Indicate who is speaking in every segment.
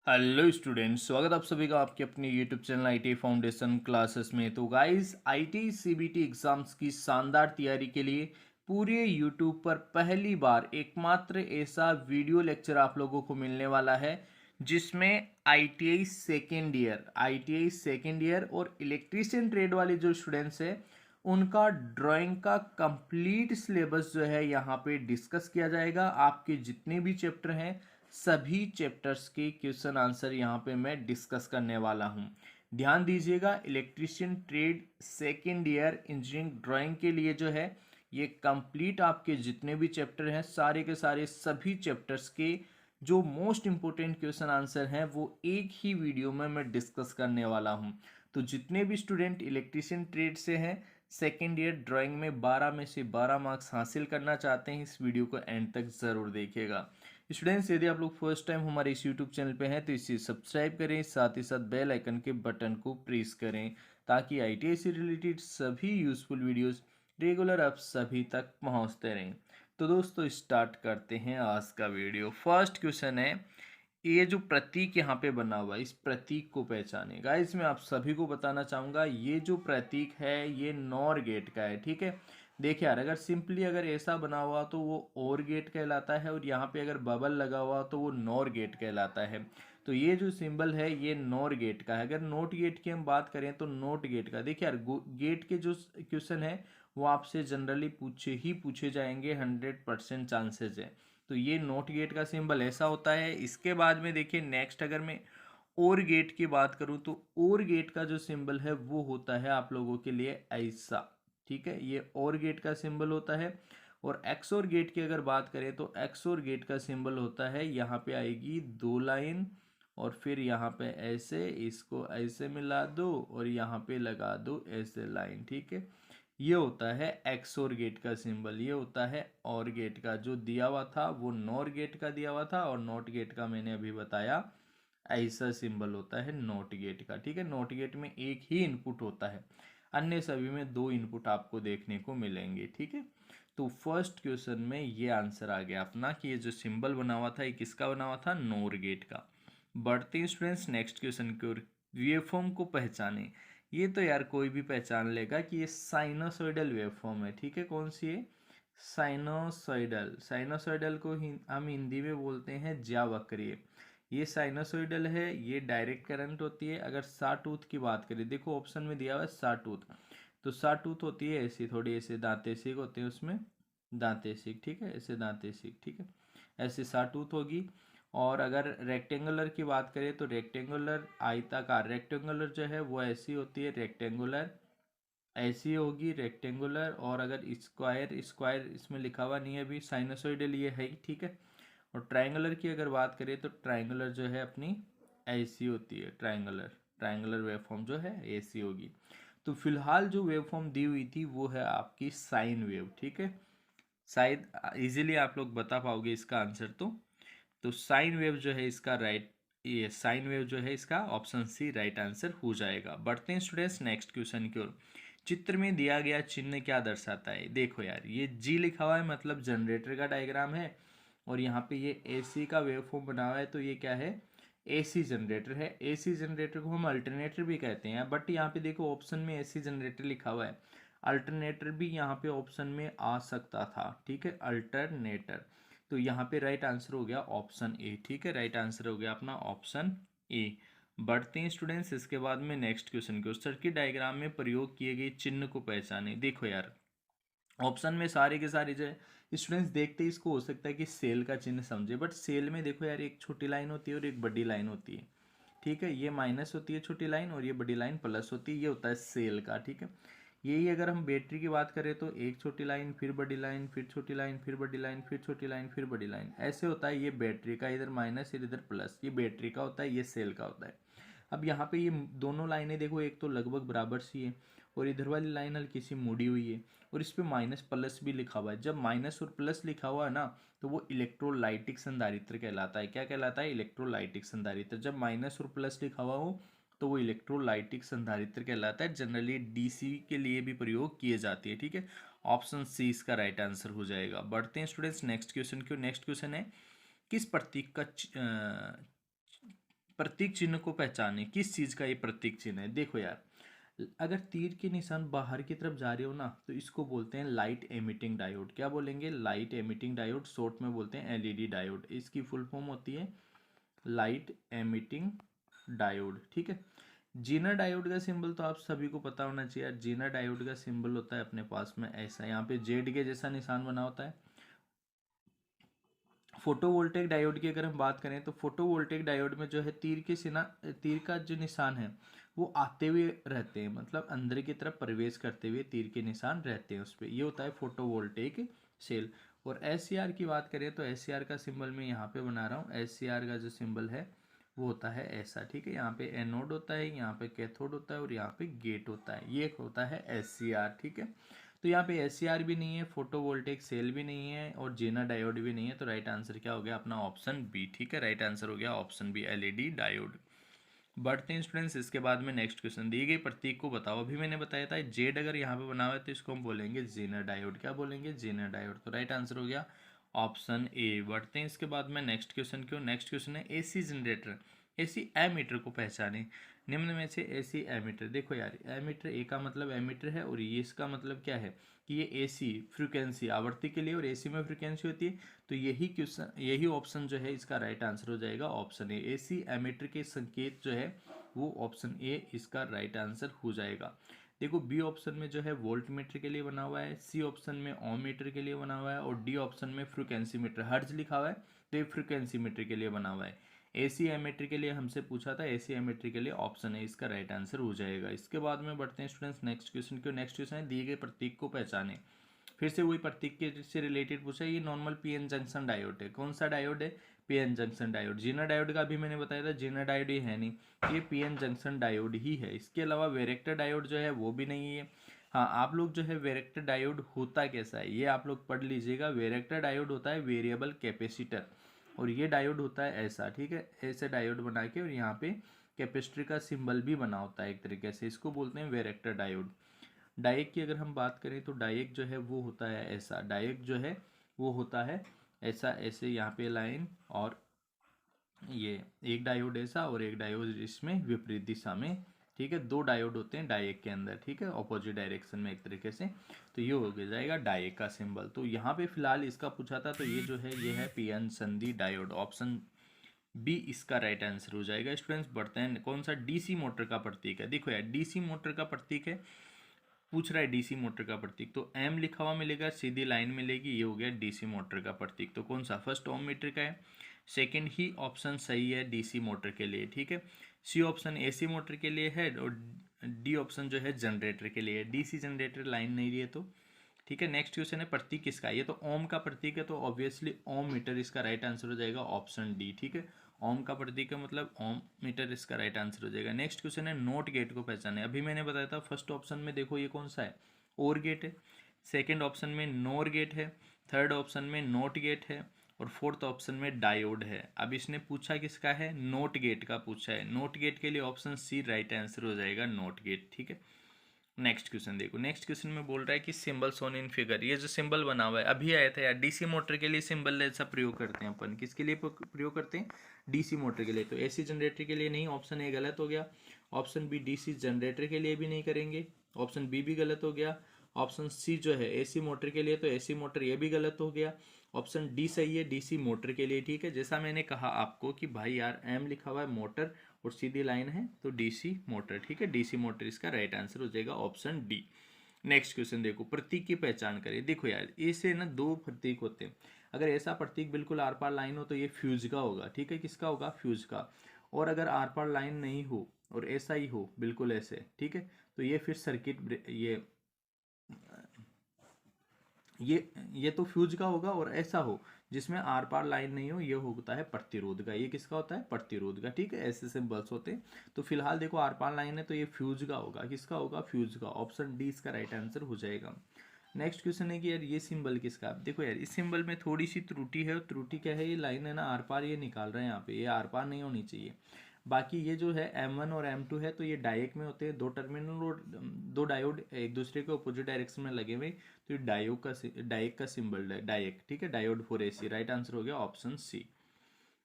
Speaker 1: Hello students, स्वागत आप सभी का आपके अपने YouTube channel IT foundation classes में। तो गाइस, आईटी सीबीटी एग्जाम्स की शानदार तैयारी के लिए पूरे यूट्यूब पर पहली बार एकमात्र ऐसा वीडियो लेक्चर आप लोगों को मिलने वाला है जिसमें आईटीआई सेकेंड ईयर और इलेक्ट्रीशियन ट्रेड वाले जो स्टूडेंट्स हैं उनका ड्राइंग का कंप्लीट सिलेबस जो है यहाँ पे डिस्कस किया जाएगा। आपके जितने भी चैप्टर हैं सभी चैप्टर्स के क्वेश्चन आंसर यहाँ पे मैं डिस्कस करने वाला हूँ। ध्यान दीजिएगा, electrician trade second year engineering drawing के लिए जो है ये कंप्लीट आपके जितने भी चैप्टर हैं सारे के सारे सभी चैप्टर्स के जो मोस्ट इंपोर्टेंट क्वेश्चन आंसर हैं वो एक ही वीडियो में मैं डिस्कस करने वाला हूँ। तो जितने भी स्टूडेंट इलेक्ट्रीशियन ट्रेड से हैं सेकेंड ईयर ड्राइंग में 12 में से 12 मार्क्स हासिल करना चाहते हैं, इस वीडियो को एंड तक ज़रूर देखिएगा। स्टूडेंट्स, यदि आप लोग फर्स्ट टाइम हमारे इस यूट्यूब चैनल पे हैं तो इसे सब्सक्राइब करें, साथ ही साथ बेल आइकन के बटन को प्रेस करें ताकि आईटीआई से रिलेटेड सभी यूजफुल वीडियोस रेगुलर आप सभी तक पहुंचते रहें। तो दोस्तों, स्टार्ट करते हैं आज का वीडियो। फर्स्ट क्वेश्चन है, ये जो प्रतीक यहाँ पे बना हुआ है इस प्रतीक को पहचाने। गाइस, मैं आप सभी को बताना चाहूँगा ये जो प्रतीक है ये नॉर गेट का है। ठीक है, देखिए यार, अगर सिंपली अगर ऐसा बना हुआ तो वो और गेट कहलाता है और यहाँ पे अगर बबल लगा हुआ तो वो नॉर गेट कहलाता है। तो ये जो सिंबल है ये नॉर गेट का है। अगर नोट गेट की हम बात करें तो नोट गेट का, देखिए यार, गेट के जो क्वेश्चन है वो आपसे जनरली पूछे जाएंगे, 100% चांसेस है। तो ये नोट गेट का सिंबल ऐसा होता है। इसके बाद में देखिए नेक्स्ट, अगर मैं और गेट की बात करूं तो और गेट का जो सिंबल है वो होता है आप लोगों के लिए ऐसा। ठीक है, ये और गेट का सिंबल होता है। और एक्सोर गेट की अगर बात करें तो एक्सोर गेट का सिंबल होता है, यहाँ पे आएगी दो लाइन और फिर यहाँ पे ऐसे इसको ऐसे मिला दो और यहाँ पे लगा दो ऐसे लाइन। ठीक है, ये होता है एक्सोर गेट का सिंबल। ये होता है और गेट का, जो दिया हुआ था वो नॉर गेट का दिया हुआ था और नॉट गेट का मैंने अभी बताया ऐसा सिंबल होता है नॉट गेट का। ठीक है, नॉट गेट में एक ही इनपुट होता है, अन्य सभी में दो इनपुट आपको देखने को मिलेंगे। ठीक है, तो फर्स्ट क्वेश्चन में ये आंसर आ गया अपना कि ये जो सिंबल बना हुआ था ये किसका बना हुआ था, नोर गेट का। बढ़ते हैं स्टूडेंट्स नेक्स्ट क्वेश्चन की ओर। वेवफॉर्म को पहचाने। ये तो यार कोई भी पहचान लेगा कि ये साइनोसॉइडल वेवफॉर्म है। ठीक है, कौन सी है, साइनोसॉइडल। साइनोसॉइडल को हम हिंदी में बोलते हैं ज्यावक्रीय। ये साइनोसॉइडल है, ये डायरेक्ट करंट होती है। अगर सा टूथ की बात करें, देखो ऑप्शन में दिया हुआ है सा टूथ, तो सा टूथ होती है ऐसी, थोड़ी ऐसे दांते सीख होते हैं उसमें, दांते सीख। ठीक है, ऐसे दांते सीख। ठीक है, ऐसे सा टूथ होगी। और अगर रेक्टेंगुलर की बात करें तो रेक्टेंगुलर, आयताकार रेक्टेंगुलर जो है वो ऐसी होती है, रेक्टेंगुलर ऐसी होगी रेक्टेंगुलर। और अगर स्क्वायर, स्क्वायर इसमें लिखा हुआ नहीं है अभी, साइनोसॉइडल ये है। ठीक है, और ट्राइंगुलर की अगर बात करें तो ट्राइंगुलर जो है अपनी ऐसी होती है, ट्राइंगुलर ट्राइंगुलर वेवफॉर्म जो है ऐसी होगी। तो फिलहाल जो वेवफॉर्म दी हुई थी वो है आपकी साइन वेव। ठीक है, शायद इजीली आप लोग बता पाओगे इसका आंसर। तो साइन वेव जो है इसका राइट, ये साइन वेव जो है इसका ऑप्शन सी राइट आंसर हो जाएगा। बढ़ते हैं स्टूडेंट्स नेक्स्ट क्वेश्चन की ओर। चित्र में दिया गया चिन्ह क्या दर्शाता है। देखो यार, ये जी लिखा हुआ है मतलब जनरेटर का डायग्राम है और यहाँ पे ये एसी का वेवफॉर्म बना हुआ है, तो ये क्या है, एसी जनरेटर है। एसी जनरेटर को हम अल्टरनेटर भी कहते हैं, बट यहाँ पे देखो ऑप्शन में एसी जनरेटर लिखा हुआ है, अल्टरनेटर भी यहाँ पे ऑप्शन में आ सकता था। ठीक है, अल्टरनेटर। तो यहाँ पे राइट आंसर हो गया ऑप्शन ए। ठीक है, राइट आंसर हो गया अपना ऑप्शन ए। बढ़ते हैं स्टूडेंट्स इसके बाद में नेक्स्ट क्वेश्चन को। सर्किट डायग्राम में प्रयोग किए गए चिन्ह को पहचाने। देखो यार, ऑप्शन में सारे के सारे जो है स्टूडेंट्स देखते ही इसको हो सकता है कि सेल का चिन्ह समझे, बट सेल में देखो यार एक छोटी लाइन होती है और एक बड़ी लाइन होती है। ठीक है, ये माइनस होती है छोटी लाइन और ये बड़ी लाइन प्लस होती है, ये होता है सेल का। ठीक है, यही अगर हम बैटरी की बात करें तो एक छोटी लाइन फिर बड़ी लाइन फिर छोटी लाइन फिर बड़ी लाइन फिर छोटी लाइन फिर बड़ी लाइन, ऐसे होता है। ये बैटरी का, इधर माइनस इधर प्लस, ये बैटरी का होता है, ये सेल का होता है। अब यहाँ पे ये दोनों लाइनें देखो, एक तो लगभग बराबर सी है और इधर वाली लाइन हल्की सी मुड़ी हुई है और इस पे माइनस प्लस भी लिखा हुआ है। जब माइनस और प्लस लिखा हुआ है ना तो वो इलेक्ट्रोलाइटिक संधारित्र कहलाता है। क्या कहलाता है, इलेक्ट्रोलाइटिक संधारित्र। जब माइनस और प्लस लिखा हुआ हो तो वो इलेक्ट्रोलाइटिक संधारित्र कहलाता है। जनरली डीसी के लिए भी प्रयोग किए जाती है। ठीक है, ऑप्शन सी इसका राइट आंसर हो जाएगा। बढ़ते हैं स्टूडेंट्स नेक्स्ट क्वेश्चन की। नेक्स्ट क्वेश्चन है, किस प्रतीक का प्रतीक चिन्ह को पहचाने, किस चीज का ये प्रतीक चिन्ह है। देखो यार, अगर तीर के निशान बाहर की तरफ जा रहे हो ना तो इसको बोलते हैं लाइट एमिटिंग डायोड। क्या बोलेंगे? लाइट एमिटिंग डायोड, शॉर्ट में बोलते हैं एलईडी डायोड। इसकी फुल फॉर्म होती है लाइट एमिटिंग डायोड, ठीक है। जीना डायोड का सिंबल तो आप सभी को पता होना चाहिए। जीना डायोड का सिंबल होता है अपने पास में ऐसा, यहाँ पे जेड के जैसा निशान बना होता है। फोटोवोल्टेक डायोड की अगर हम बात करें तो फोटोवोल्टेक डायोड में जो है तीर का जो निशान है वो आते हुए रहते हैं, मतलब अंदर की तरफ प्रवेश करते हुए तीर के निशान रहते हैं उस पर। ये होता है फोटोवोल्टेक सेल। और एस की बात करें तो एस का सिंबल मैं यहाँ पे बना रहा हूँ। एस का जो सिंबल है वो होता है ऐसा, ठीक है। यहाँ पे एनोड होता है, यहाँ पे कैथोड होता है और यहाँ पे गेट होता है। ये होता है एस, ठीक है। तो यहाँ पे एस भी नहीं है, फोटोवोल्टेक सेल भी नहीं है और जेना डायोड भी नहीं है। तो राइट आंसर क्या हो गया अपना? ऑप्शन बी, ठीक है। राइट आंसर हो गया ऑप्शन बी, एलईडी डायोड। बढ़ते हैं स्टूडेंट्स, इसके बाद में नेक्स्ट क्वेश्चन, दी गई प्रतीक को बताओ। अभी मैंने बताया था जेड अगर यहाँ पे बना हुआ है तो इसको हम बोलेंगे जेनर डायोड। क्या बोलेंगे? Zener diode. तो राइट आंसर हो गया ऑप्शन ए। बढ़ते हैं इसके बाद में नेक्स्ट क्वेश्चन क्यों। नेक्स्ट क्वेश्चन है एसी जनरेटर, एसी एमीटर को पहचाने। निम्न में से एसी एमीटर, देखो यार एमीटर, ए का मतलब एमीटर है और ये इसका मतलब क्या है कि ये एसी फ्रीक्वेंसी आवृत्ति के लिए और एसी में फ्रीक्वेंसी होती है। तो यही क्वेश्चन, यही ऑप्शन जो है इसका राइट आंसर हो जाएगा ऑप्शन ए। एसी एमीटर के संकेत जो है वो ऑप्शन ए इसका राइट आंसर हो जाएगा। देखो बी ऑप्शन में जो है वोल्ट मीटर के लिए बना हुआ है, सी ऑप्शन में ओम मीटर के लिए बना हुआ है और डी ऑप्शन में फ्रीक्वेंसी मीटर, हर्ट्ज लिखा हुआ है तो ये फ्रीक्वेंसी मीटर के लिए बना हुआ है। एसी एमीटर के लिए हमसे पूछा था, एसी एमीटर के लिए ऑप्शन ए इसका राइट आंसर हो जाएगा। इसके बाद में बढ़ते हैं स्टूडेंट्स नेक्स्ट क्वेश्चन क्यों। नेक्स्ट क्वेश्चन है दिए गए प्रतीक को पहचाने। फिर से वही प्रतीक के से रिलेटेड पूछा है। ये नॉर्मल पीएन जंक्शन डायोड है। कौन सा डायोड है? PN junction diode. Zener diode का भी मैंने बताया था, जीना डायोड ये है नहीं, ये पीएन जंक्शन डायोड ही है। इसके अलावा वेरेक्टर डायोड जो है वो भी नहीं है। हाँ, आप लोग जो है वेरेक्टर डायोड होता कैसा है ये आप लोग पढ़ लीजिएगा। वेरेक्टर डायोड होता है वेरिएबल कैपेसिटर और ये डायोड होता है ऐसा, ठीक है। ऐसे डायोड बना के और यहाँ पे कैपेसिटर का सिंबल भी बना होता है एक तरीके से, इसको बोलते हैं वेरेक्टर डायोड। डायक की अगर हम बात करें तो डायक जो है वो होता है ऐसा, डायक जो है वो होता है ऐसा, ऐसे यहाँ पे लाइन और ये एक डायोड ऐसा और एक डायोड इसमें विपरीत दिशा में, ठीक है। दो डायोड होते हैं डायक के अंदर, ठीक है, ऑपोजिट डायरेक्शन में एक तरीके से। तो ये हो जाएगा डायक का सिंबल। तो यहाँ पे फिलहाल इसका पूछा था तो ये जो है ये है पीएन संधि डायोड। ऑप्शन बी इसका राइट आंसर हो जाएगा। स्टूडेंट्स बढ़ते हैं, कौन सा डीसी मोटर का प्रतीक है। देखो यार डीसी मोटर का प्रतीक है, पूछ रहा है डीसी मोटर का प्रतीक, तो एम लिखा हुआ मिलेगा, सीधी लाइन मिलेगी, ये हो गया डीसी मोटर का प्रतीक। तो कौन सा? फर्स्ट ओम मीटर का है, सेकंड ही ऑप्शन सही है डीसी मोटर के लिए, ठीक है। सी ऑप्शन एसी मोटर के लिए है और डी ऑप्शन जो है जनरेटर के लिए है। डीसी जनरेटर लाइन नहीं रही है तो ठीक है। नेक्स्ट क्वेश्चन है प्रतीक किसका है। ये तो ओम का प्रतीक है तो ऑब्वियसली ओम मीटर इसका राइट आंसर हो जाएगा ऑप्शन डी, ठीक है। ओम का प्रतीक है मतलब ओम मीटर इसका राइट आंसर हो जाएगा। नेक्स्ट क्वेश्चन है नोट गेट को पहचाने। अभी मैंने बताया था फर्स्ट ऑप्शन में देखो ये कौन सा है, और गेट है, सेकेंड ऑप्शन में नोर गेट है, थर्ड ऑप्शन में नोट गेट है और फोर्थ ऑप्शन में डायोड है। अब इसने पूछा किसका है? नोट गेट का पूछा है। नोट गेट के लिए ऑप्शन सी राइट आंसर हो जाएगा, नोट गेट, ठीक है। नेक्स्ट क्वेश्चन देखो, नेक्स्ट क्वेश्चन में बोल रहा है कि सिंबल सोन इन फिगर, ये जो सिंबल बना हुआ है अभी आया था यार, डीसी मोटर के लिए सिंबल ऐसा प्रयोग करते हैं अपन। किसके लिए प्रयोग करते हैं? डीसी मोटर के लिए। तो एसी जनरेटर के लिए नहीं, ऑप्शन ए गलत हो गया। ऑप्शन बी डीसी जनरेटर के लिए भी नहीं करेंगे, ऑप्शन बी भी गलत हो गया। ऑप्शन सी जो है एसी मोटर के लिए, तो एसी मोटर ये भी गलत हो गया। ऑप्शन डी सही है डीसी मोटर के लिए, ठीक है। जैसा मैंने कहा आपको कि भाई यार एम लिखा हुआ है मोटर और सीधी लाइन है तो डीसी मोटर, ठीक है। डीसी मोटर इसका राइट आंसर हो जाएगा ऑप्शन डी। नेक्स्ट क्वेश्चन देखो, प्रतीक की पहचान करें। देखो यार ऐसे ना दो प्रतीक होते हैं, अगर ऐसा प्रतीक बिल्कुल आर पार लाइन हो तो ये फ्यूज का होगा, ठीक है। किसका होगा? फ्यूज का। और अगर आर पार लाइन नहीं हो और ऐसा ही हो बिल्कुल ऐसे, ठीक है, तो ये फिर सर्किट ये तो फ्यूज का होगा। और ऐसा हो जिसमें आर पार लाइन नहीं हो, ये होता है प्रतिरोध का। ये किसका होता है? प्रतिरोध का, ठीक है। ऐसे सिंबल्स होते हैं। तो फिलहाल देखो आर पार लाइन है तो ये फ्यूज का होगा। किसका होगा? फ्यूज का। ऑप्शन डी इसका राइट आंसर हो जाएगा। नेक्स्ट क्वेश्चन है कि यार ये सिंबल किसका। देखो यार इस सिंबल में थोड़ी सी त्रुटि है, और त्रुटि क्या है, ये लाइन है ना आर पार ये निकाल रहे हैं यहाँ पे, ये आर पार नहीं होनी चाहिए। बाकी ये जो है M1 और M2 है तो ये डायक में होते हैं, दो टर्मिनल और दो डायोड एक दूसरे के अपोजिट डायरेक्शन में लगे हुए, तो ये डायक का सिंबल है डायक, ठीक है। Diode for AC, right answer हो गया ऑप्शन सी।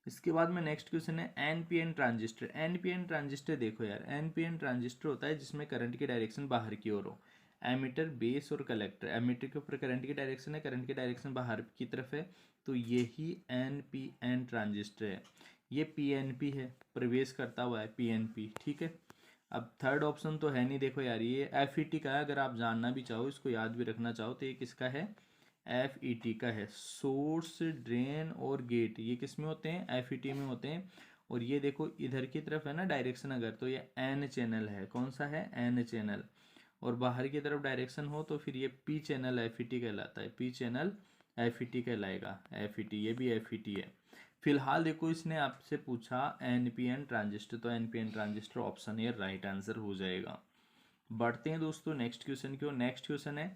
Speaker 1: इसके बाद में नेक्स्ट क्वेश्चन है एनपीएन ट्रांजिस्टर। एनपीएन ट्रांजिस्टर देखो यार, एनपीएन ट्रांजिस्टर होता है जिसमें करंट की डायरेक्शन बाहर की ओर हो। एमीटर, बेस और कलेक्टर। एमीटर के ऊपर करंट की डायरेक्शन है, करंट की डायरेक्शन बाहर की तरफ है, तो यही एनपीएन ट्रांजिस्टर है। ये पीएनपी है, प्रवेश करता हुआ है पीएनपी, ठीक है। अब थर्ड ऑप्शन तो है नहीं, देखो यार ये एफईटी का है, अगर आप जानना भी चाहो, इसको याद भी रखना चाहो, तो ये किसका है, एफईटी का है। सोर्स, ड्रेन और गेट ये किस में होते हैं, एफईटी में होते हैं। और ये देखो इधर की तरफ है ना डायरेक्शन, अगर तो ये एन चैनल है, कौन सा है, एन चैनल। और बाहर की तरफ डायरेक्शन हो तो फिर ये पी चैनल एफईटी कहलाता है, पी चैनल एफईटी कहलाएगा, एफईटी, ये भी एफईटी है। फिलहाल देखो इसने आपसे पूछा एनपीएन ट्रांजिस्टर, तो एनपीएन ट्रांजिस्टर ऑप्शन ये राइट आंसर हो जाएगा। बढ़ते हैं दोस्तों नेक्स्ट क्वेश्चन की ओर। नेक्स्ट क्वेश्चन है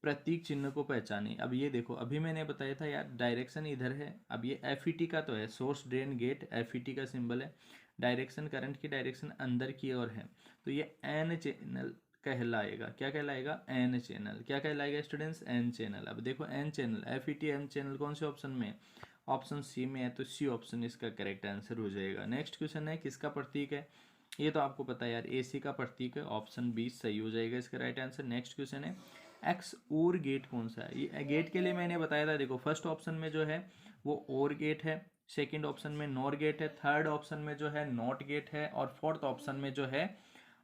Speaker 1: प्रतीक चिन्ह को पहचाने। अब ये देखो, अभी मैंने बताया था यार डायरेक्शन इधर है, अब ये एफईटी का तो है, सोर्स ड्रेन गेट एफईटी का सिंबल है। डायरेक्शन, करंट की डायरेक्शन अंदर की ओर है, तो ये एन चैनल कहलाएगा। क्या कहलाएगा, एन चैनल। क्या कहलाएगा स्टूडेंट्स, एन चैनल। अब देखो N channel, FET N channel कौन से ऑप्शन में, ऑप्शन सी में है, तो सी ऑप्शन इसका करेक्ट आंसर हो जाएगा। नेक्स्ट क्वेश्चन है किसका प्रतीक है, ये तो आपको पता है यार, एसी का प्रतीक है, ऑप्शन बी सही हो जाएगा इसका राइट आंसर। नेक्स्ट क्वेश्चन है एक्स और गेट कौन सा है। ये गेट के लिए मैंने बताया था, देखो फर्स्ट ऑप्शन में जो है वो और गेट है, सेकंड ऑप्शन में नॉर गेट है, थर्ड ऑप्शन में जो है नॉट गेट है, और फोर्थ ऑप्शन में जो है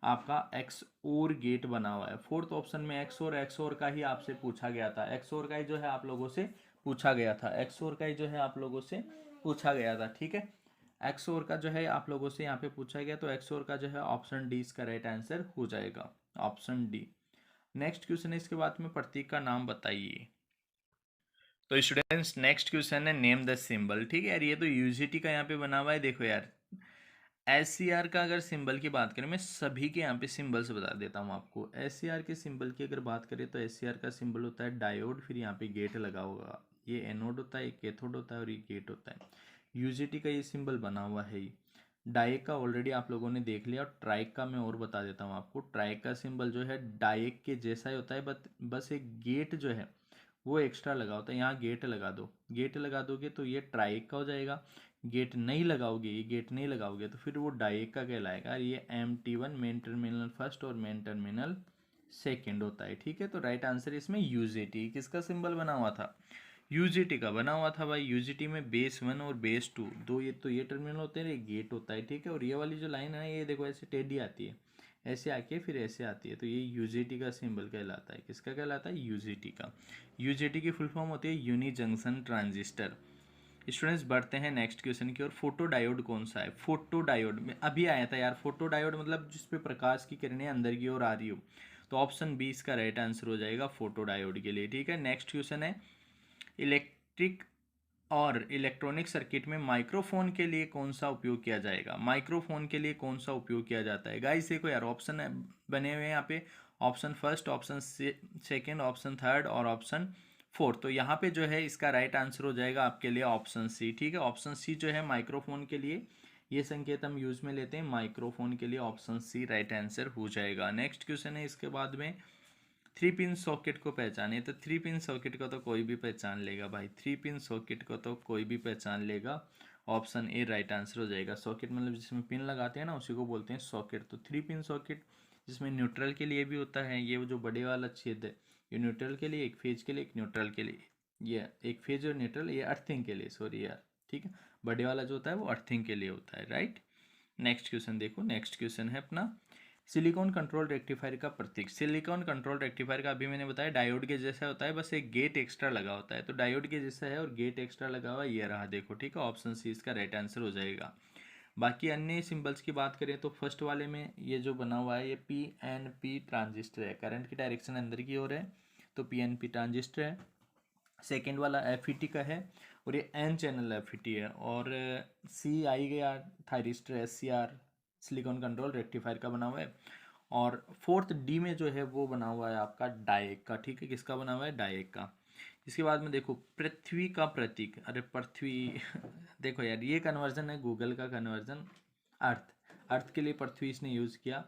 Speaker 1: आपका एक्स और गेट बना हुआ है। फोर्थ ऑप्शन में एक्स और का ही आपसे पूछा गया था, एक्स और का ही जो है आप लोगों से पूछा गया था, एक्स और का ही जो है आप लोगों से पूछा गया था, ठीक है। एक्स और का जो है आप लोगों से यहाँ पे पूछा गया, तो एक्स और का जो है ऑप्शन डी इसका राइट आंसर हो जाएगा, ऑप्शन डी। नेक्स्ट क्वेश्चन है इसके बाद में प्रतीक का नाम बताइए। तो स्टूडेंट्स नेक्स्ट क्वेश्चन है नेम द सिंबल, ठीक है यार, ये तो यूजीटी का यहाँ पे बना हुआ है। देखो यार एस का अगर सिंबल की बात करें, मैं सभी के यहाँ पे सिंबल्स बता देता हूँ आपको। एस के सिंबल की अगर बात करें तो एस का सिंबल होता है डायोड, फिर यहाँ पे गेट लगा होगा, ये एनोड होता है, ये कैथोड होता है और ये गेट होता है। यूजीटी का ये सिंबल बना हुआ है ही। डाइक का ऑलरेडी आप लोगों ने देख लिया, और ट्राइक का मैं और बता देता हूँ आपको। ट्राइक का सिंबल जो है डाइक के जैसा ही होता है, बस एक गेट जो है वो एक्स्ट्रा लगा होता है। यहाँ गेट लगा दो, गेट लगा दोगे तो ये ट्राइक का हो जाएगा। गेट नहीं लगाओगे, ये गेट नहीं लगाओगे तो फिर वो डाइक का कहलाएगा। ये MT1 मेन टर्मिनल फर्स्ट और मेन टर्मिनल सेकेंड होता है, ठीक है। तो राइट आंसर इसमें यूजीटी, किसका सिंबल बना हुआ था, यूजीटी का बना हुआ था भाई। यूजीटी में बेस 1 और बेस 2 दो, ये तो ये टर्मिनल होते हैं, ये गेट होता है, ठीक है। और ये वाली जो लाइन है ये देखो ऐसे टेढ़ी आती है, ऐसे आके फिर ऐसे आती है, तो ये यूजीटी का सिंबल कहलाता है। किसका कहलाता है, यूजीटी का। यूजीटी की फुल फॉर्म होती है यूनि जंक्शन ट्रांजिस्टर। स्टूडेंट्स बढ़ते हैं नेक्स्ट क्वेश्चन की ओर। फोटो डायोड कौन सा है, फोटो डायोड में अभी आया था यार, फोटो डायोड मतलब जिसपे प्रकाश की किरणें अंदर की ओर आ रही हो, तो ऑप्शन बी इसका राइट आंसर हो जाएगा फोटो डायोड के लिए, ठीक है। नेक्स्ट क्वेश्चन है इलेक्ट्रिक और इलेक्ट्रॉनिक सर्किट में माइक्रोफोन के लिए कौन सा उपयोग किया जाएगा, माइक्रोफोन के लिए कौन सा उपयोग किया जाता है। गाइस देखो यार ऑप्शन बने हुए हैं यहाँ पे, option first, option second, option third और ऑप्शन फोर्थ। तो यहाँ पे जो है इसका राइट आंसर हो जाएगा आपके लिए ऑप्शन सी, ठीक है। ऑप्शन सी जो है माइक्रोफोन के लिए, ये संकेत हम यूज में लेते हैं माइक्रोफोन के लिए, ऑप्शन सी राइट आंसर हो जाएगा। नेक्स्ट क्वेश्चन है इसके बाद में थ्री पिन सॉकेट को पहचाने। तो थ्री पिन सॉकेट को तो कोई भी पहचान लेगा भाई, थ्री पिन सॉकेट को तो कोई भी पहचान लेगा, ऑप्शन ए राइट आंसर हो जाएगा। सॉकेट मतलब जिसमें पिन लगाते हैं ना उसी को बोलते हैं सॉकेट। तो थ्री पिन सॉकेट जिसमें न्यूट्रल के लिए भी होता है, ये जो बड़े वाला छेद है ये न्यूट्रल के लिए, एक फेज के लिए, एक न्यूट्रल के लिए, ये एक फेज और न्यूट्रल, ये अर्थिंग के लिए, सॉरी यार, ठीक है। बड़े वाला जो होता है वो अर्थिंग के लिए होता है, राइट। नेक्स्ट क्वेश्चन देखो, नेक्स्ट क्वेश्चन है अपना सिलिकॉन कंट्रोल रेक्टिफायर का प्रतीक। सिलिकॉन कंट्रोल रेक्टिफायर का अभी मैंने बताया डायोड के जैसा होता है, बस एक गेट एक्स्ट्रा लगा होता है, तो डायोड के जैसा है और गेट एक्स्ट्रा लगा हुआ है, ये रहा देखो, ठीक है। ऑप्शन सी इसका राइट आंसर हो जाएगा। बाकी अन्य सिंबल्स की बात करें तो फर्स्ट वाले में ये जो बना हुआ है ये PNP ट्रांजिस्टर है, करंट की डायरेक्शन अंदर की ओर है, तो PNP ट्रांजिस्टर है। सेकेंड वाला FET का है और ये N चैनल FET है। और सी आई गया thyristor SCR, silicon control rectifier का बना हुआ है। और फोर्थ डी में जो है वो बना हुआ है आपका डायक का, ठीक है। किसका बना हुआ है, डायक का। इसके बाद में देखो पृथ्वी का प्रतीक, अरे पृथ्वी देखो यार ये कन्वर्जन है गूगल का कन्वर्जन, अर्थ, अर्थ के लिए पृथ्वी इसने यूज़ किया।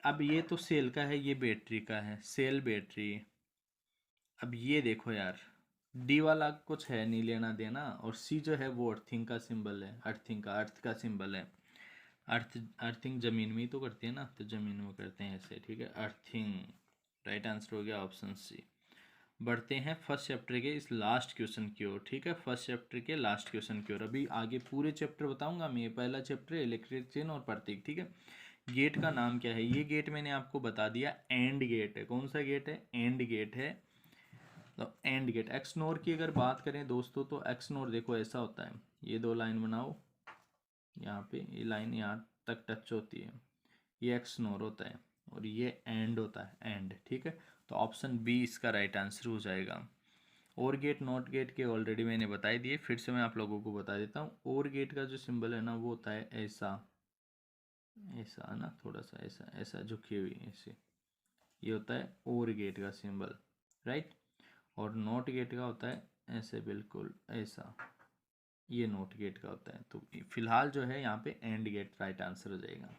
Speaker 1: अब ये तो सेल का है, ये बैटरी का है, सेल बैटरी। अब ये देखो यार डी वाला कुछ है नहीं लेना देना, और सी जो है वो अर्थिंग का सिंबल है, अर्थिंग का, अर्थ का सिंबल है। अर्थिंग जमीन में ही तो करते हैं ना, तो जमीन में करते हैं ऐसे, ठीक है, अर्थिंग। राइट आंसर हो गया ऑप्शन सी। बढ़ते हैं फर्स्ट चैप्टर के इस लास्ट क्वेश्चन की ओर, ठीक है, फर्स्ट चैप्टर के लास्ट क्वेश्चन की ओर। अभी आगे पूरे चैप्टर बताऊंगा मैं, ये पहला चैप्टर है इलेक्ट्रिक चेन और प्रतीक, ठीक है। गेट का नाम क्या है, ये गेट मैंने आपको बता दिया, एंड गेट है। कौन सा गेट है, एंड गेट है। तो एंड गेट। एक्स नोर की अगर बात करें दोस्तों, तो एक्स नोर देखो ऐसा होता है, ये दो लाइन बनाओ, यहाँ पे ये लाइन यहाँ तक टच होती है, ये एक्स नोर होता है, और ये एंड होता है, एंड, ठीक है। तो ऑप्शन बी इसका राइट आंसर हो जाएगा। और गेट नॉट गेट के ऑलरेडी मैंने बता दिए, फिर से मैं आप लोगों को बता देता हूँ। और गेट का जो सिंबल है ना वो होता है ऐसा, ऐसा है ना, थोड़ा सा ऐसा, ऐसा झुकी हुई ऐसे, ये होता है और गेट का सिंबल, राइट। और नॉट गेट का होता है ऐसे, बिल्कुल ऐसा, ये नॉट गेट का होता है। तो फिलहाल जो है यहाँ पे एंड गेट राइट आंसर हो जाएगा।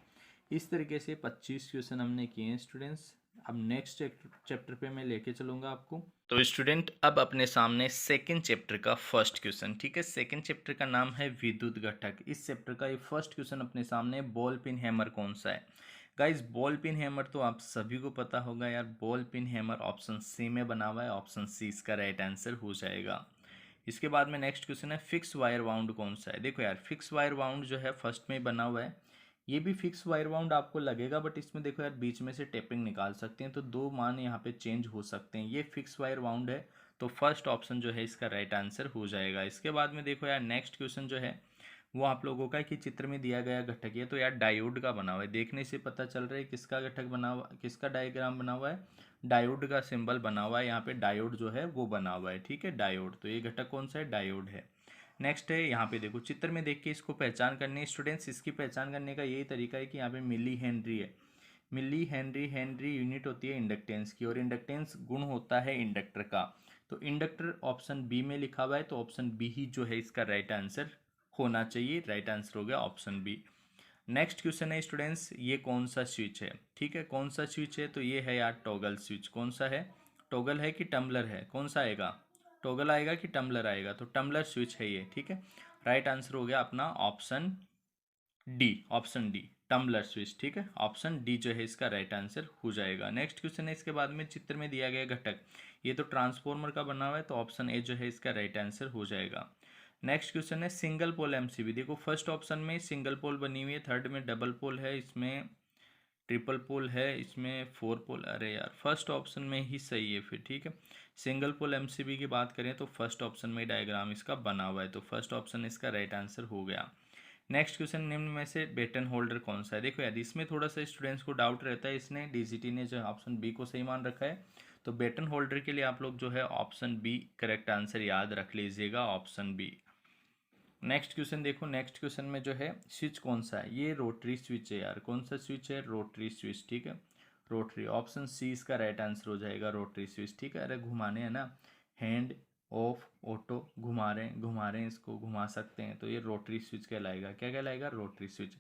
Speaker 1: इस तरीके से 25 क्वेश्चन हमने किए हैं स्टूडेंट्स। अब नेक्स्ट चैप्टर पे मैं लेके चलूँगा आपको। तो स्टूडेंट अब अपने सामने सेकंड चैप्टर का फर्स्ट क्वेश्चन, ठीक है। सेकंड चैप्टर का नाम है विद्युत घटक। इस चैप्टर का ये फर्स्ट क्वेश्चन अपने सामने, बॉल पिन हैमर कौन सा है। गाइस बॉल पिन हैमर तो आप सभी को पता होगा यार, ball pin hammer option C में बना हुआ है, ऑप्शन सी इसका राइट आंसर हो जाएगा। इसके बाद में नेक्स्ट क्वेश्चन है फिक्स वायर वाउंड कौन सा है। देखो यार फिक्स वायर वाउंड जो है फर्स्ट में बना हुआ है, ये भी फिक्स वायर वाउंड आपको लगेगा, बट इसमें देखो यार बीच में से टेपिंग निकाल सकते हैं, तो दो मान यहाँ पे चेंज हो सकते हैं। ये फिक्स वायर वाउंड है, तो फर्स्ट ऑप्शन जो है इसका राइट आंसर हो जाएगा। इसके बाद में देखो यार नेक्स्ट क्वेश्चन जो है वो आप लोगों का कि चित्र में दिया गया घटक, ये तो यार डायोड का बना हुआ है, देखने से पता चल रहा है किसका घटक बना हुआ, किसका डायग्राम बना हुआ है, डायोड का सिंबल बना हुआ है, यहाँ पे डायोड जो है वो बना हुआ है, ठीक है, डायोड। तो ये घटक कौन सा है, डायोड है। नेक्स्ट है यहाँ पे देखो, चित्र में देख के इसको पहचान करनी है स्टूडेंट्स। इसकी पहचान करने का यही तरीका है कि यहाँ पे मिली हेनरी है, मिली हेनरी, हेनरी यूनिट होती है इंडक्टेंस की, और इंडक्टेंस गुण होता है इंडक्टर का। तो इंडक्टर ऑप्शन बी में लिखा हुआ है, तो ऑप्शन बी ही जो है इसका राइट आंसर होना चाहिए। राइट आंसर हो गया ऑप्शन बी। नेक्स्ट क्वेश्चन है स्टूडेंट्स, ये कौन सा स्विच है, ठीक है, कौन सा स्विच है, तो ये है यार टॉगल स्विच। कौन सा है, टॉगल है कि टम्बलर है, कौन सा आएगा, टॉगल आएगा कि टम्बलर आएगा, तो टम्बलर स्विच है ये, ठीक है। राइट आंसर हो गया अपना option D, option D tumbler switch, ठीक है, ऑप्शन डी जो है इसका राइट आंसर हो जाएगा। नेक्स्ट क्वेश्चन है इसके बाद में, चित्र में दिया गया घटक, ये तो ट्रांसफॉर्मर का बना हुआ है, तो ऑप्शन ए जो है इसका राइट आंसर हो जाएगा। नेक्स्ट क्वेश्चन है सिंगल पोल एमसीबी। देखो फर्स्ट ऑप्शन में सिंगल पोल बनी हुई है, थर्ड में डबल पोल है, इसमें ट्रिपल पोल है, इसमें फोर पोल, अरे यार फर्स्ट ऑप्शन में ही सही है फिर, ठीक है। सिंगल पोल एमसीबी की बात करें तो फर्स्ट ऑप्शन में डायग्राम इसका बना हुआ है, तो फर्स्ट ऑप्शन इसका राइट आंसर हो गया। नेक्स्ट क्वेश्चन, निम्न में से बेटन होल्डर कौन सा है। देखो यार इसमें थोड़ा सा स्टूडेंट्स को डाउट रहता है, इसने डीजीटी ने जो ऑप्शन बी को सही मान रखा है, तो बेटन होल्डर के लिए आप लोग जो है ऑप्शन बी करेक्ट आंसर याद रख लीजिएगा, ऑप्शन बी। नेक्स्ट क्वेश्चन देखो, नेक्स्ट क्वेश्चन में जो है स्विच कौन सा है, ये रोटरी स्विच है यार, कौन सा स्विच है, रोटरी स्विच, ठीक है, रोटरी, ऑप्शन सी इसका राइट आंसर हो जाएगा, रोटरी स्विच, ठीक है। अरे घुमाने हैं ना, हैंड ऑफ ऑटो, घुमा रहे हैं, इसको घुमा सकते हैं, तो ये रोटरी स्विच कहलाएगा, क्या कहलाएगा, रोटरी स्विच।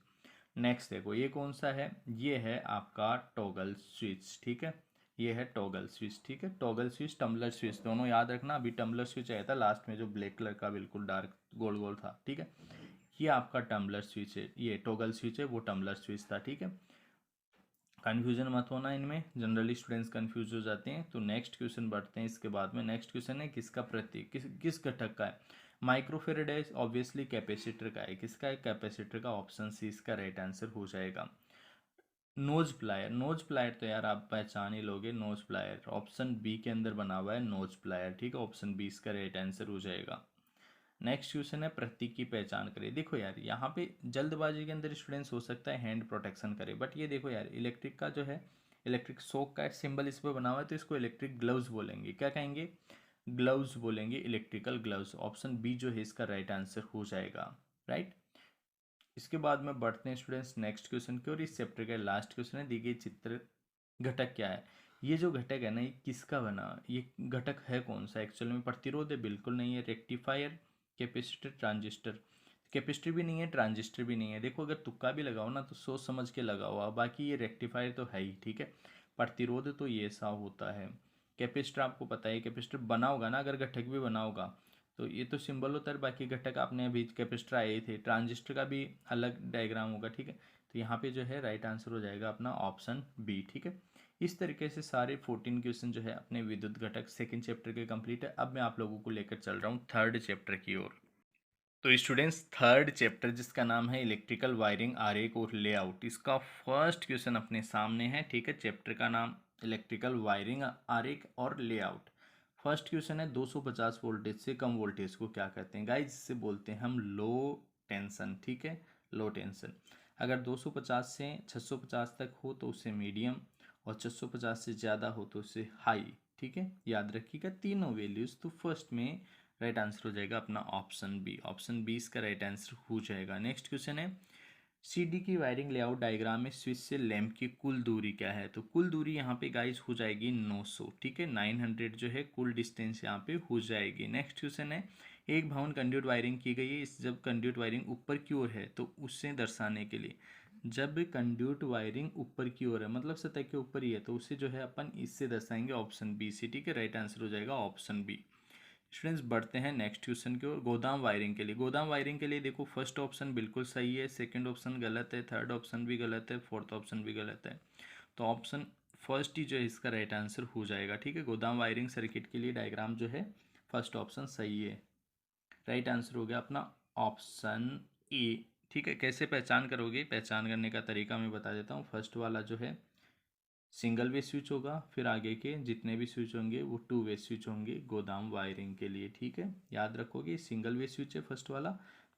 Speaker 1: नेक्स्ट देखो ये कौन सा है, ये है आपका टॉगल स्विच, ठीक है, ये है टॉगल स्विच, ठीक है। टॉगल स्विच, टम्बलर स्विच दोनों याद रखना, अभी टम्बलर स्विच आया था लास्ट में जो ब्लैक कलर का बिल्कुल डार्क गोल गोल था, ठीक है, ये आपका टम्बलर स्विच है, ये टॉगल स्विच है, वो टम्बलर स्विच था, ठीक है। कन्फ्यूजन मत होना इनमें, जनरली स्टूडेंट्स कंफ्यूज हो जाते हैं। तो नेक्स्ट क्वेश्चन बढ़ते हैं इसके बाद में। नेक्स्ट क्वेश्चन है किसका प्रतीक, किस घटक का है, माइक्रोफेरेड है, ऑब्वियसली कैपेसिटर का है, किसका है, कैपेसिटर का, ऑप्शन सी इसका राइट आंसर हो जाएगा। नोज प्लायर, नोज प्लायर तो यार आप पहचान ही लोगे, नोज प्लायर ऑप्शन बी के अंदर बना हुआ है, नोज प्लायर, ठीक है, ऑप्शन बी इसका राइट आंसर हो जाएगा। नेक्स्ट क्वेश्चन है प्रतीक की पहचान करें। देखो यार यहाँ पे जल्दबाजी के अंदर स्टूडेंट्स हो सकता है हैंड प्रोटेक्शन करे, बट ये देखो यार इलेक्ट्रिक का जो है, इलेक्ट्रिक शॉक का सिंबल इस पर बना हुआ है, तो इसको इलेक्ट्रिक ग्लव्स बोलेंगे, क्या कहेंगे, ग्लव्स बोलेंगे, इलेक्ट्रिकल ग्लव्स, ऑप्शन बी जो है इसका राइट आंसर हो जाएगा, राइट। इसके बाद में बढ़ते हैं स्टूडेंट्स नेक्स्ट क्वेश्चन की, और इस चैप्टर का लास्ट क्वेश्चन है, दी गई चित्र घटक क्या है। ये जो घटक है ना ये किसका बना, ये घटक है कौन सा, एक्चुअल में प्रतिरोध है, बिल्कुल नहीं है, रेक्टिफायर, कैपेसिटर, ट्रांजिस्टर, कैपेसिटर भी नहीं है, ट्रांजिस्टर भी नहीं है। देखो अगर तुक्का भी लगाओ ना तो सोच समझ के लगाओ, बाकी ये रेक्टिफायर तो है ही, ठीक है। प्रतिरोध तो ये सा होता है, कैपेसिटर आपको पता है, कैपेसिटर बना होगा ना, अगर घटक भी बना होगा तो ये तो सिंबल होता है, बाकी घटक आपने अभी कैपेसिटर आए थे। ट्रांजिस्टर का भी अलग डायग्राम होगा, ठीक है। तो यहाँ पे जो है राइट आंसर हो जाएगा अपना ऑप्शन बी, ठीक है। इस तरीके से सारे 14 क्वेश्चन जो है अपने विद्युत घटक सेकेंड चैप्टर के कंप्लीट है। अब मैं आप लोगों को लेकर चल रहा हूँ थर्ड चैप्टर की ओर। तो स्टूडेंट्स, थर्ड चैप्टर जिसका नाम है इलेक्ट्रिकल वायरिंग, आरेख और लेआउट, इसका फर्स्ट क्वेश्चन अपने सामने है, ठीक है। चैप्टर का नाम इलेक्ट्रिकल वायरिंग, आरेख और लेआउट। फर्स्ट क्वेश्चन है 250 वोल्टेज से कम वोल्टेज को क्या कहते हैं गाइज? इससे बोलते हैं हम लो टेंशन, ठीक है, लो टेंशन। अगर 250 से 650 तक हो तो उसे मीडियम, और 650 से ज़्यादा हो तो उसे हाई, ठीक है। याद रखिएगा तीनों वैल्यूज़। तो फर्स्ट में राइट आंसर हो जाएगा अपना ऑप्शन बी। ऑप्शन बी इसका राइट आंसर हो जाएगा। नेक्स्ट क्वेश्चन है सीडी की वायरिंग लेआउट डायग्राम में स्विच से लैंप की कुल दूरी क्या है? तो कुल दूरी यहाँ पे गाइस हो जाएगी 900, ठीक है। 900 जो है कुल डिस्टेंस यहाँ पे हो जाएगी। नेक्स्ट क्वेश्चन है एक भवन कंड्यूट वायरिंग की गई है, इस जब कंड्यूट वायरिंग ऊपर की ओर है तो उससे दर्शाने के लिए, जब कंड्यूट वायरिंग ऊपर की ओर है मतलब सतह के ऊपर ही है, तो उसे जो है अपन इससे दर्शाएंगे ऑप्शन बी से, ठीक है। राइट आंसर हो जाएगा ऑप्शन बी। स्टूडेंट्स बढ़ते हैं नेक्स्ट क्वेश्चन की ओर। गोदाम वायरिंग के लिए, गोदाम वायरिंग के लिए देखो फर्स्ट ऑप्शन बिल्कुल सही है, सेकंड ऑप्शन गलत है, थर्ड ऑप्शन भी गलत है, फोर्थ ऑप्शन भी गलत है। तो ऑप्शन फर्स्ट ही जो है इसका राइट आंसर हो जाएगा, ठीक है। गोदाम वायरिंग सर्किट के लिए डायग्राम जो है फर्स्ट ऑप्शन सही है। राइट आंसर हो गया अपना ऑप्शन ए, ठीक है। कैसे पहचान करोगे? पहचान करने का तरीका मैं बता देता हूँ। फर्स्ट वाला जो है सिंगल वे स्विच होगा, फिर आगे के जितने भी स्विच होंगे वो टू वे स्विच होंगे गोदाम वायरिंग के लिए, ठीक है। याद रखोगे सिंगल वे स्विच है फर्स्ट वाला,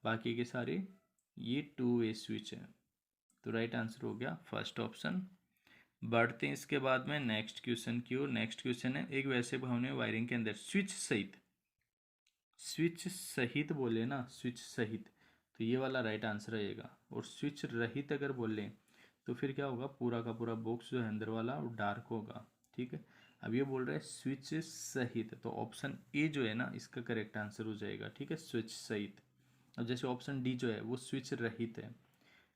Speaker 1: बाकी के सारे ये टू वे स्विच है। तो राइट आंसर हो गया फर्स्ट ऑप्शन। बढ़ते हैं इसके बाद में नेक्स्ट क्वेश्चन की ओर। नेक्स्ट क्वेश्चन है एक वैसे भवन में वायरिंग के अंदर स्विच सहित, स्विच सहित बोले ना, स्विच सहित, तो ये वाला राइट आंसर रहेगा। और स्विच रहित अगर बोले तो फिर क्या होगा, पूरा का पूरा बॉक्स जो है अंदर वाला वो डार्क होगा, ठीक है। अब ये बोल रहा है स्विच सहित, तो ऑप्शन ए जो है ना इसका करेक्ट आंसर हो जाएगा, ठीक है, स्विच सहित। अब जैसे ऑप्शन डी जो है वो स्विच रहित है।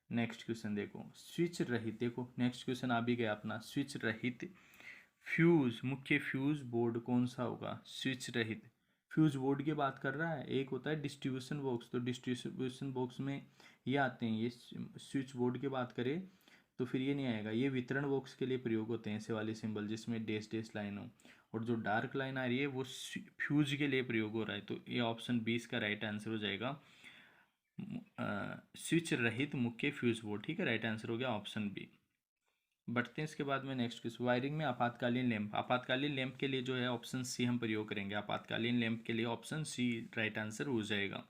Speaker 1: नेक्स्ट क्वेश्चन देखो, स्विच रहित, देखो नेक्स्ट क्वेश्चन आ भी गया अपना, स्विच रहित फ्यूज, मुख्य फ्यूज बोर्ड कौन सा होगा? स्विच रहित फ्यूज बोर्ड की बात कर रहा है। एक होता है डिस्ट्रीब्यूशन बॉक्स, तो डिस्ट्रीब्यूशन बॉक्स में ये आते हैं। ये स्विच बोर्ड की बात करें तो फिर ये नहीं आएगा। ये वितरण बॉक्स के लिए प्रयोग होते हैं ऐसे वाले सिंबल जिसमें डैश डैश लाइन हो, और जो डार्क लाइन आ रही है वो फ्यूज के लिए प्रयोग हो रहा है। तो ये ऑप्शन 20 का राइट आंसर हो जाएगा स्विच रहित मुख्य फ्यूज बोर्ड, ठीक है। राइट आंसर हो गया ऑप्शन बी। बढ़ते हैं इसके बाद में नेक्स्ट क्वेश्चन, वायरिंग में आपातकालीन लैंप, आपातकालीन लैंप के लिए जो है ऑप्शन सी हम प्रयोग करेंगे। आपातकालीन लैंप के लिए ऑप्शन सी राइट आंसर हो जाएगा।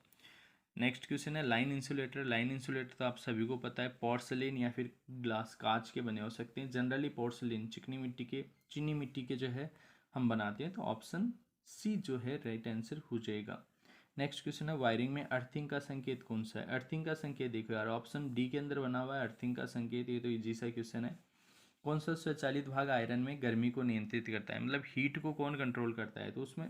Speaker 1: नेक्स्ट क्वेश्चन है लाइन इंसुलेटर। लाइन इंसुलेटर तो आप सभी को पता है, पोर्सलिन या फिर ग्लास कांच के बने हो सकते हैं। जनरली पोर्सलिन चिकनी मिट्टी के, चीनी मिट्टी के जो है हम बनाते हैं। तो ऑप्शन सी जो है राइट आंसर हो जाएगा। नेक्स्ट क्वेश्चन है वायरिंग में अर्थिंग का संकेत कौन सा है? अर्थिंग का संकेत देखो यार, ऑप्शन डी के अंदर बना हुआ है अर्थिंग का संकेत। ये तो इजी सा क्वेश्चन है। कौन सा स्वचालित भाग आयरन में गर्मी को नियंत्रित करता है, मतलब हीट को कौन कंट्रोल करता है? तो उसमें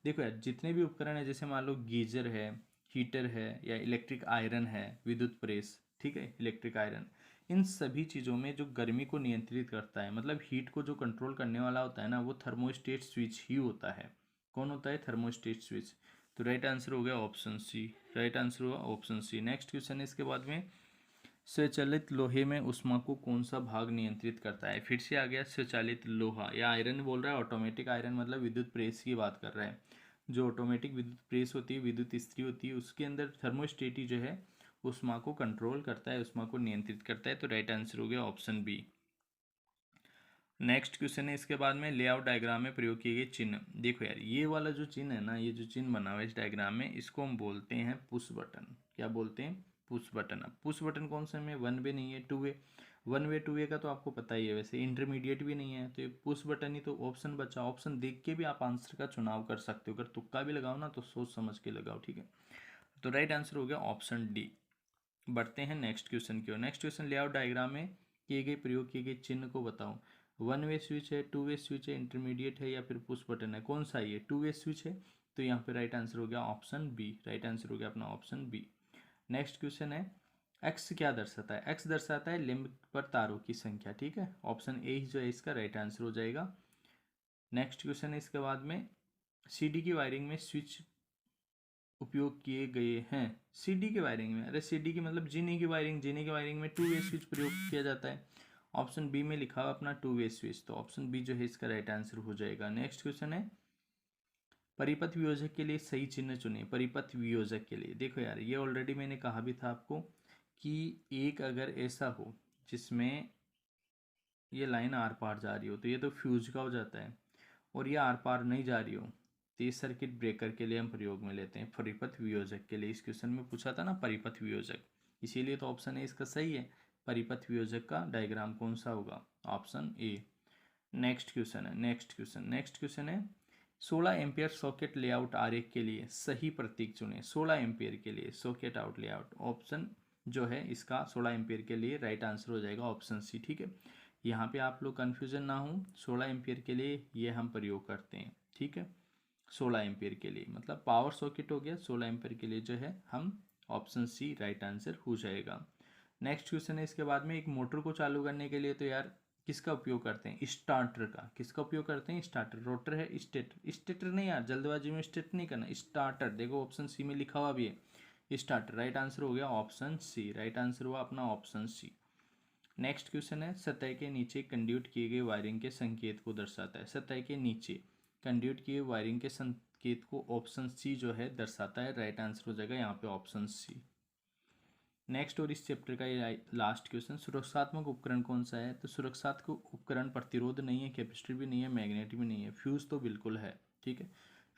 Speaker 1: देखो यार जितने भी उपकरण है, जैसे मान लो गीजर है, हीटर है, या इलेक्ट्रिक आयरन है, विद्युत प्रेस, ठीक है, इलेक्ट्रिक आयरन, इन सभी चीज़ों में जो गर्मी को नियंत्रित करता है, मतलब हीट को जो कंट्रोल करने वाला होता है ना, वो थर्मोस्टेट स्विच ही होता है। कौन होता है? Thermostat switch. तो राइट आंसर हो गया ऑप्शन सी। राइट आंसर हुआ ऑप्शन सी। नेक्स्ट क्वेश्चन है इसके बाद में, स्वचालित लोहे में ऊष्मा को कौन सा भाग नियंत्रित करता है? फिर से आ गया स्वचालित लोहा, या आयरन बोल रहा है, ऑटोमेटिक आयरन मतलब विद्युत प्रेस की बात कर रहा है। जो ऑटोमेटिक विद्युत प्रेस होती है, विद्युत इस्त्री होती है, उसके अंदर थर्मोस्टेट जो है ऊष्मा को कंट्रोल करता है, ऊष्मा को नियंत्रित करता है। तो राइट आंसर हो गया ऑप्शन बी। नेक्स्ट क्वेश्चन है इसके बाद में, लेआउट डायग्राम में प्रयोग किए गए चिन्ह। देखो यार ये वाला जो चिन्ह है ना, ये जो चिन्ह बना हुआ है इस डायग्राम में, इसको हम बोलते हैं पुश बटन। क्या बोलते हैं? Push button. अब पुश बटन कौन सा में, वन वे नहीं है, two way. One way two way का तो आपको पता ही है, वैसे इंटरमीडिएट भी नहीं है, तो ये पुश बटन ही तो ऑप्शन बचा। ऑप्शन देख के भी आप आंसर का चुनाव कर सकते हो, अगर तुक्का भी लगाओ ना तो सोच समझ के लगाओ, ठीक है। तो राइट आंसर हो गया ऑप्शन डी। बढ़ते हैं नेक्स्ट क्वेश्चन की ओर। नेक्स्ट क्वेश्चन, लेआउट डायग्राम में किए गए प्रयोग किए गए चिन्ह को बताओ। वन वे स्विच है, टू वे स्विच है, इंटरमीडिएट है, या फिर पुश बटन है? कौन सा ये टू वे स्विच है, तो यहाँ पे राइट आंसर हो गया ऑप्शन बी। राइट आंसर हो गया अपना ऑप्शन बी। नेक्स्ट क्वेश्चन है, एक्स क्या दर्शाता है? एक्स दर्शाता है लिंब पर तारों की संख्या, ठीक है। ऑप्शन ए ही जो है इसका राइट आंसर हो जाएगा। नेक्स्ट क्वेश्चन है इसके बाद में, सीडी की वायरिंग में स्विच उपयोग किए गए हैं। सीडी की वायरिंग में, अरे सीडी की मतलब जीनी की वायरिंग, जीनी की वायरिंग में 2 वे स्विच प्रयोग किया जाता है। ऑप्शन बी में लिखा हुआ अपना 2 वे स्विच, तो ऑप्शन बी जो है इसका राइट आंसर हो जाएगा। नेक्स्ट क्वेश्चन है, परिपथ वियोजक के लिए सही चिन्ह चुने। परिपथ वियोजक के लिए देखो यार, ये ऑलरेडी मैंने कहा भी था आपको कि एक अगर ऐसा हो जिसमें ये लाइन आर पार जा रही हो तो ये तो फ्यूज का हो जाता है, और ये आर पार नहीं जा रही हो तो ये सर्किट ब्रेकर के लिए हम प्रयोग में लेते हैं, परिपथ वियोजक के लिए। इस क्वेश्चन में पूछा था ना परिपथ वियोजक, इसीलिए तो ऑप्शन ए इसका सही है। परिपथ वियोजक का डायग्राम कौन सा होगा, ऑप्शन ए। नेक्स्ट क्वेश्चन है, नेक्स्ट क्वेश्चन है, 16 एम्पियर सॉकेट लेआउट आरेख के लिए सही प्रतीक चुने। 16 एम्पियर के लिए सॉकेट आउट लेआउट, ऑप्शन जो है इसका 16 एम्पियर के लिए राइट आंसर हो जाएगा ऑप्शन सी। ठीक है, यहाँ पे आप लोग कन्फ्यूजन ना हो, 16 एम्पियर के लिए ये हम प्रयोग करते हैं। ठीक है, 16 एम्पियर के लिए मतलब पावर सॉकेट हो गया, 16 एम्पियर के लिए जो है हम ऑप्शन सी राइट आंसर हो जाएगा। नेक्स्ट क्वेश्चन है इसके बाद में, एक मोटर को चालू करने के लिए तो यार किसका उपयोग करते हैं, स्टार्टर का। किसका उपयोग करते हैं, स्टार्टर। रोटर है स्टेटर, स्टेटर नहीं यार, जल्दबाजी में स्टेटर नहीं करना, स्टार्टर। देखो ऑप्शन सी में लिखा हुआ भी है स्टार्टर, राइट आंसर हो गया ऑप्शन सी, राइट आंसर हुआ अपना ऑप्शन सी। नेक्स्ट क्वेश्चन है, सतह के नीचे कंड्यूट किए गए वायरिंग के संकेत को दर्शाता है। सतह के नीचे कंड्यूट किए वायरिंग के संकेत को ऑप्शन सी जो है दर्शाता है, राइट आंसर हो जाएगा यहाँ पे ऑप्शन सी। नेक्स्ट और इस चैप्टर का ये लास्ट क्वेश्चन, सुरक्षात्मक उपकरण कौन सा है। तो सुरक्षात्मक उपकरण प्रतिरोध नहीं है, कैपेसिटर भी नहीं है, मैग्नेट भी नहीं है, फ्यूज तो बिल्कुल है। ठीक है,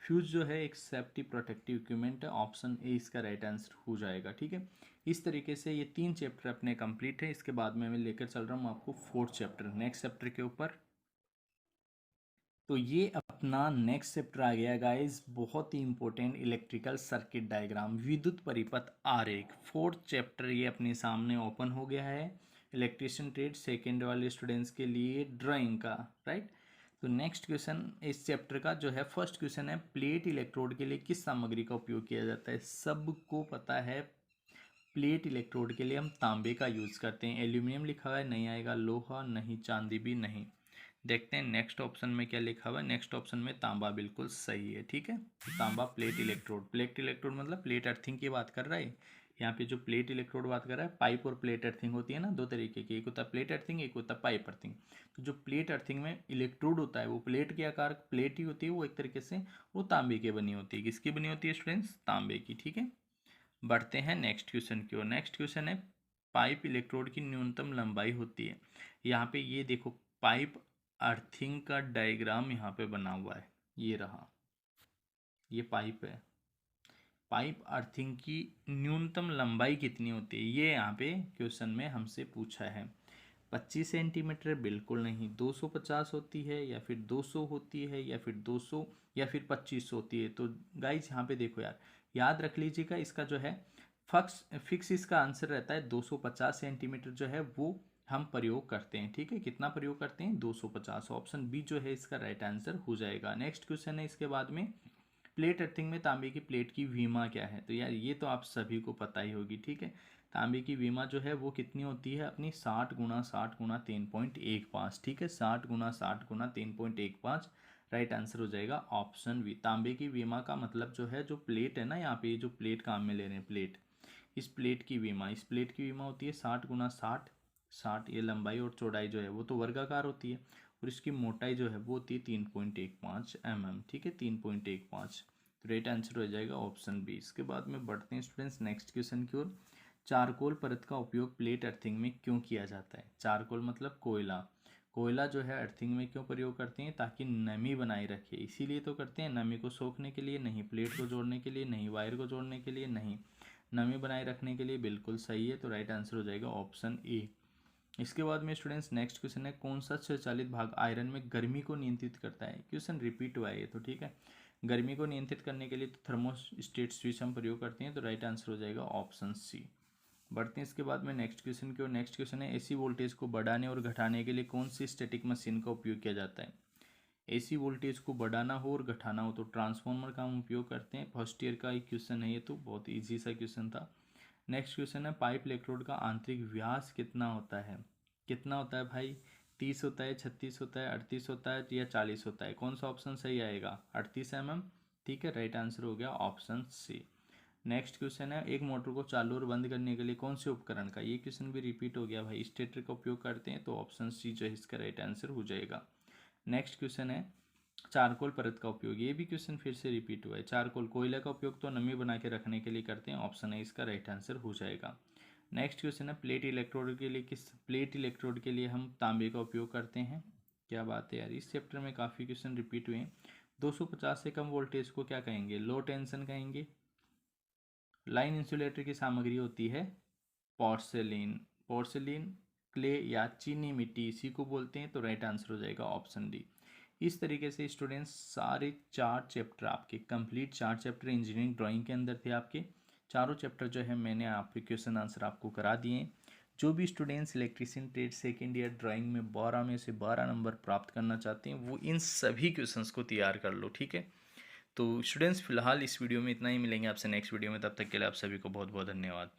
Speaker 1: फ्यूज जो है एक सेफ्टी प्रोटेक्टिव इक्विपमेंट है, ऑप्शन ए इसका राइट आंसर हो जाएगा। ठीक है, इस तरीके से ये 3 चैप्टर अपने कंप्लीट है। इसके बाद में मैं लेकर चल रहा हूँ आपको 4th चैप्टर, नेक्स्ट चैप्टर के ऊपर। तो ये अपना नेक्स्ट चैप्टर आ गया गाइस, बहुत ही इंपॉर्टेंट, इलेक्ट्रिकल सर्किट डायग्राम, विद्युत परिपथ आरेख। 4th चैप्टर ये अपने सामने ओपन हो गया है, इलेक्ट्रिशियन ट्रेड सेकेंड वाले स्टूडेंट्स के लिए ड्राइंग का, राइट। तो नेक्स्ट क्वेश्चन इस चैप्टर का जो है फर्स्ट क्वेश्चन है, प्लेट इलेक्ट्रोड के लिए किस सामग्री का उपयोग किया जाता है। सबको पता है प्लेट इलेक्ट्रोड के लिए हम तांबे का यूज़ करते हैं। एल्यूमिनियम लिखा हुआ है, नहीं आएगा, लोहा नहीं, चांदी भी नहीं। देखते हैं नेक्स्ट ऑप्शन में क्या लिखा हुआ है। नेक्स्ट ऑप्शन में तांबा बिल्कुल सही है। ठीक है, तो तांबा प्लेट इलेक्ट्रोड, प्लेट इलेक्ट्रोड मतलब प्लेट अर्थिंग की बात कर रहा है। यहाँ पे जो प्लेट इलेक्ट्रोड बात कर रहा है, पाइप और प्लेट अर्थिंग होती है ना, दो तरीके की, एक होता है प्लेट अर्थिंग, एक होता है पाइप अर्थिंग। तो जो प्लेट अर्थिंग में इलेक्ट्रोड होता है वो प्लेट के आकार प्लेट ही होती है, वो एक तरीके से वो तांबे की बनी होती है। किसकी बनी होती है स्टूडेंट्स, तांबे की। ठीक है, बढ़ते हैं नेक्स्ट क्वेश्चन की ओर। नेक्स्ट क्वेश्चन है, पाइप इलेक्ट्रोड की न्यूनतम लंबाई होती है। यहाँ पे ये देखो पाइप अर्थिंग का डायग्राम यहाँ पे बना हुआ है, ये रहा, ये पाइप है। पाइप अर्थिंग की न्यूनतम लंबाई कितनी होती है, ये यहाँ पे क्वेश्चन में हमसे पूछा है। 25 सेंटीमीटर बिल्कुल नहीं, 250 होती है या फिर 200 होती है या फिर 200 या फिर 25 होती है। तो गाइज यहाँ पे देखो यार, याद रख लीजिएगा इसका जो है फिक्स इसका आंसर रहता है 250 सेंटीमीटर जो है वो हम प्रयोग करते हैं। ठीक है, कितना प्रयोग करते हैं, 250। ऑप्शन बी जो है इसका राइट आंसर हो जाएगा। नेक्स्ट क्वेश्चन है इसके बाद में, प्लेट अर्थिंग में तांबे की प्लेट की विमा क्या है। तो यार ये तो आप सभी को पता ही होगी। ठीक है, तांबे की विमा जो है वो कितनी होती है अपनी, 60 गुणा 60 गुणा 3.15। ठीक है, 60 गुणा 60 गुणा 3.15, राइट आंसर हो जाएगा ऑप्शन बी। तांबे की विमा का मतलब जो है, जो प्लेट है ना, यहाँ पे जो प्लेट काम में ले रहे हैं प्लेट, इस प्लेट की विमा होती है 60 गुणा 60, 60 ये लंबाई और चौड़ाई जो है वो तो वर्गाकार होती है, और इसकी मोटाई जो है वो होती है 3.15 mm। ठीक है, 3.15, तो राइट आंसर हो जाएगा ऑप्शन बी। इसके बाद में बढ़ते हैं स्टूडेंट्स नेक्स्ट क्वेश्चन की ओर। चारकोल परत का उपयोग प्लेट अर्थिंग में क्यों किया जाता है। चारकोल मतलब कोयला, कोयला जो है अर्थिंग में क्यों प्रयोग करते हैं, ताकि नमी बनाए रखे, इसीलिए तो करते हैं। नमी को सोखने के लिए नहीं, प्लेट को जोड़ने के लिए नहीं, वायर को जोड़ने के लिए नहीं, नमी बनाए रखने के लिए। बिल्कुल सही है, तो राइट आंसर हो जाएगा ऑप्शन ए। इसके बाद में स्टूडेंट्स नेक्स्ट क्वेश्चन है, कौन सा स्वचालित भाग आयरन में गर्मी को नियंत्रित करता है। क्वेश्चन रिपीट हुआ है ये तो, ठीक है। गर्मी को नियंत्रित करने के लिए तो थर्मोस्टेट स्विच हम प्रयोग करते हैं, तो राइट आंसर हो जाएगा ऑप्शन सी। बढ़ते हैं इसके बाद में नेक्स्ट क्वेश्चन की, और नेक्स्ट क्वेश्चन है, एसी वोल्टेज को बढ़ाने और घटाने के लिए कौन सी स्टैटिक मशीन का उपयोग किया जाता है। एसी वोल्टेज को बढ़ाना हो और घटाना हो तो ट्रांसफार्मर का हम उपयोग करते हैं। फर्स्ट ईयर का एक क्वेश्चन है ये, तो बहुत ईजी सा क्वेश्चन था। नेक्स्ट क्वेश्चन है, पाइप इलेक्ट्रोड का आंतरिक व्यास कितना होता है। कितना होता है भाई, 30 होता है, 36 होता है, 38 होता है या 40 होता है? कौन सा ऑप्शन सही आएगा? 38 mm। ठीक है, राइट आंसर हो गया ऑप्शन सी। नेक्स्ट क्वेश्चन है, एक मोटर को चालू और बंद करने के लिए कौन से उपकरण का, ये क्वेश्चन भी रिपीट हो गया भाई, स्टेटर का उपयोग करते हैं, तो ऑप्शन सी जो है इसका राइट आंसर हो जाएगा। नेक्स्ट क्वेश्चन है, चारकोल परत का उपयोग, ये भी क्वेश्चन फिर से रिपीट हुआ है। चारकोल कोयले का उपयोग तो नमी बना के रखने के लिए करते हैं, ऑप्शन है इसका राइट आंसर हो जाएगा। नेक्स्ट क्वेश्चन है, प्लेट इलेक्ट्रोड के लिए प्लेट इलेक्ट्रोड के लिए हम तांबे का उपयोग करते हैं? क्या बात है यार, इस चैप्टर में काफ़ी क्वेश्चन रिपीट हुए हैं। 250 से कम वोल्टेज को क्या कहेंगे? लो टेंशन कहेंगे। लाइन इंसुलेटर की सामग्री होती है पोर्सेलिन। पोर्सेलिन, क्ले या चीनी मिट्टी, इसी को बोलते हैं, तो राइट आंसर हो जाएगा ऑप्शन डी। इस तरीके से स्टूडेंट्स सारे 4 चैप्टर आपके कंप्लीट, 4 चैप्टर इंजीनियरिंग ड्राइंग के अंदर थे आपके। चारों चैप्टर जो है मैंने आपके क्वेश्चन आंसर आपको करा दिए। जो भी students electrician trade second year drawing में 12 में से 12 नंबर प्राप्त करना चाहते हैं, वो इन सभी क्वेश्चंस को तैयार कर लो, ठीक है। तो स्टूडेंट्स फिलहाल इस वीडियो में इतना ही, मिलेंगे आपसे नेक्स्ट वीडियो में, तब तक के लिए आप सभी को बहुत बहुत धन्यवाद।